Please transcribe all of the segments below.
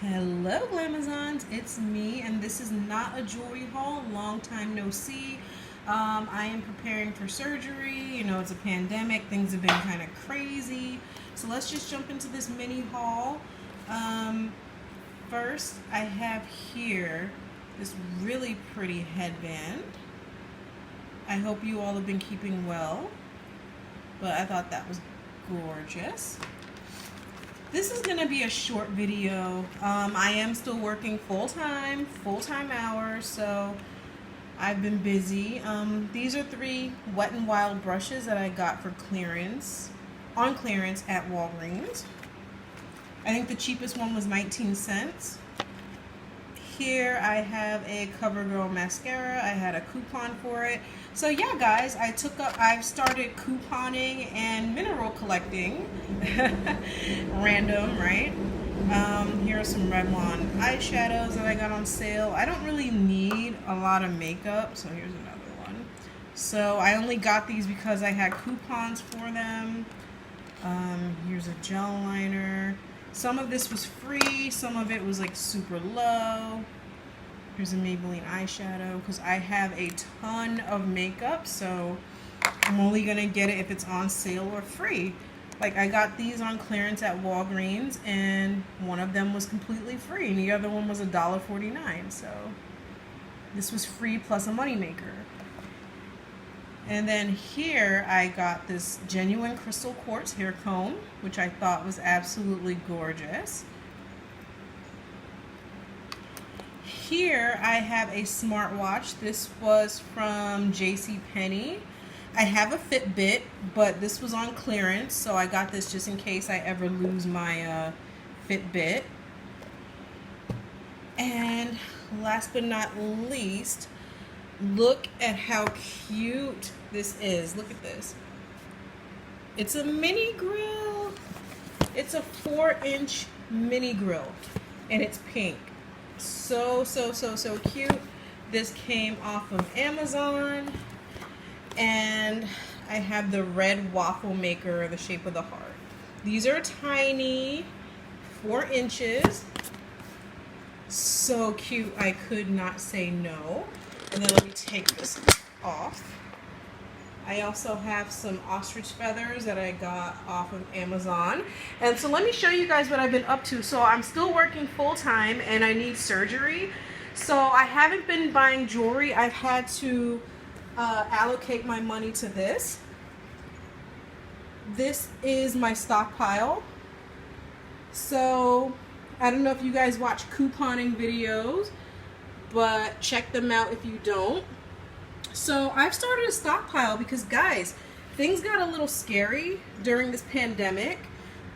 Hello Glamazons, it's me, and this is not a jewelry haul. Long time no see. I am preparing for surgery. You know, it's a pandemic, things have been kind of crazy. So let's just jump into this mini haul. First, I have here this really pretty headband. I hope you all have been keeping well, but I thought that was gorgeous. This is going to be a short video. I am still working full-time hours, so I've been busy. These are 3 Wet n Wild brushes that I got for clearance, on clearance at Walgreens. I think the cheapest one was 19 cents. Here I have a Covergirl Mascara. I had a coupon for it. So yeah, guys, I've started couponing and mineral collecting. Random, right? Here are some Maybelline Eye Shadows that I got on sale. I don't really need a lot of makeup, so here's another one. So I only got these because I had coupons for them. Here's a gel liner. Some of this was free, some of it was like super low. Here's a Maybelline Eye Shadow because I have a ton of makeup, so I'm only gonna get it if it's on sale or free. Like, I got these on clearance at Walgreens, and one of them was completely free, and the other one was $1.49. So this was free plus a moneymaker. And then here I got this genuine crystal quartz hair comb, which I thought was absolutely gorgeous. Here I have a smartwatch. This was from JCPenney. I have a Fitbit, but this was on clearance, so I got this just in case I ever lose my Fitbit. And last but not least, look at how cute this is. Look at this. It's a mini grill. It's a 4-inch mini grill, and it's pink. So cute. This came off of Amazon, and I have the red waffle maker, the shape of the heart. These are tiny, 4 inches. So cute, I could not say no. And then let me take this off. I also have some Ostrich Feathers that I got off of Amazon. And so let me show you guys what I've been up to. So I'm still working full-time and I need surgery. So I haven't been buying jewelry. I've had to allocate my money to this. This is my stockpile. So I don't know if you guys watch couponing videos, but check them out if you don't. So I've started a stockpile because, guys, things got a little scary during this pandemic.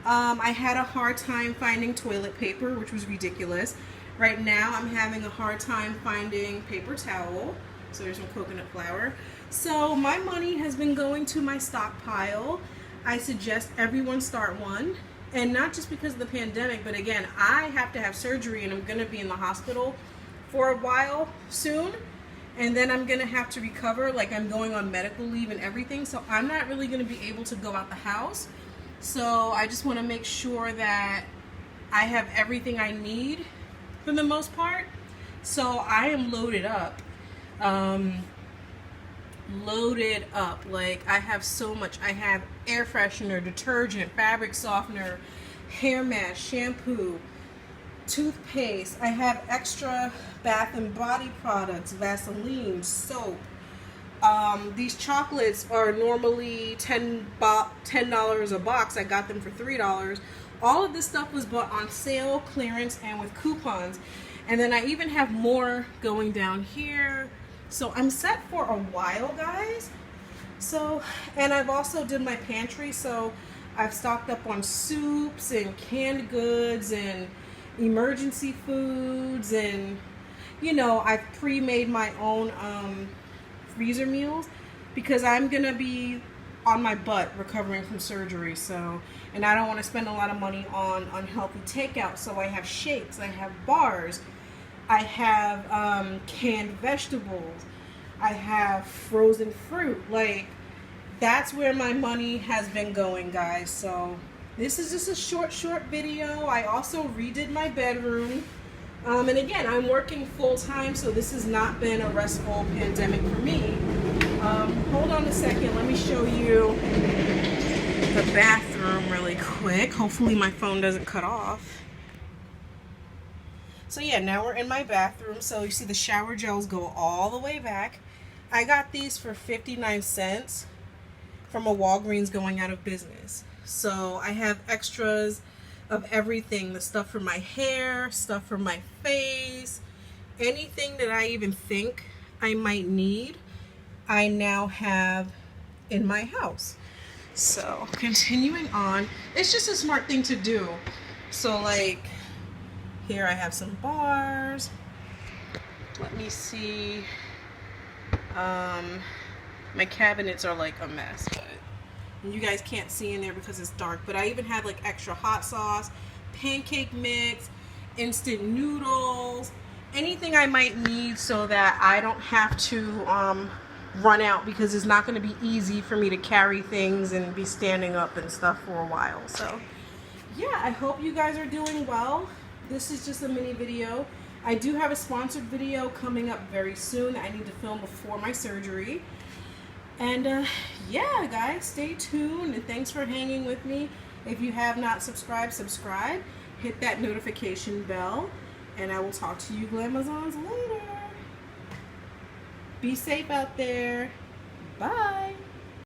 I had a hard time finding toilet paper, which was ridiculous. Right now I'm having a hard time finding paper towel. So there's some coconut flour. So my money has been going to my stockpile. I suggest everyone start one. And not just because of the pandemic, but again, I have to have surgery and I'm going to be in the hospital for a while soon. And then I'm going to have to recover, like I'm going on medical leave and everything. So I'm not really going to be able to go out the house. So I just want to make sure that I have everything I need for the most part. So I am loaded up. Like, I have so much. I have air freshener, detergent, fabric softener, hair mask, shampoo, toothpaste. I have extra bath and body products, Vaseline, soap. These chocolates are normally $10 a box. I got them for $3. All of this stuff was bought on sale, clearance, and with coupons. And then I even have more going down here. So I'm set for a while, guys. So, and I've also did my pantry, so I've stocked up on soups and canned goods and emergency foods, and you know, I've pre-made my own freezer meals because I'm gonna be on my butt recovering from surgery. So, and I don't want to spend a lot of money on unhealthy takeout. So I have shakes, I have bars, I have canned vegetables, I have frozen fruit. Like, that's where my money has been going, guys. So This is just a short video. I also redid my bedroom. And again, I'm working full-time, so this has not been a restful pandemic for me. Hold on a second. Let me show you the bathroom really quick. Hopefully my phone doesn't cut off. So yeah, now we're in my bathroom. So you see the shower gels go all the way back. I got these for 59 cents from a Walgreens going out of business. So I have extras of everything. The stuff for my hair, stuff for my face, anything that I even think I might need, I now have in my house. So continuing on, it's just a smart thing to do. So like here I have some bars. Let me see. My cabinets are like a mess, but you guys can't see in there because it's dark. But I even have like extra hot sauce, pancake mix, instant noodles, anything I might need so that I don't have to run out, because it's not going to be easy for me to carry things and be standing up and stuff for a while. So yeah, I hope you guys are doing well. This is just a mini video. I do have a sponsored video coming up very soon that I need to film before my surgery. And yeah, guys, stay tuned, and thanks for hanging with me. If you have not subscribed, subscribe. Hit that notification bell, and I will talk to you Glamazons later. Be safe out there. Bye.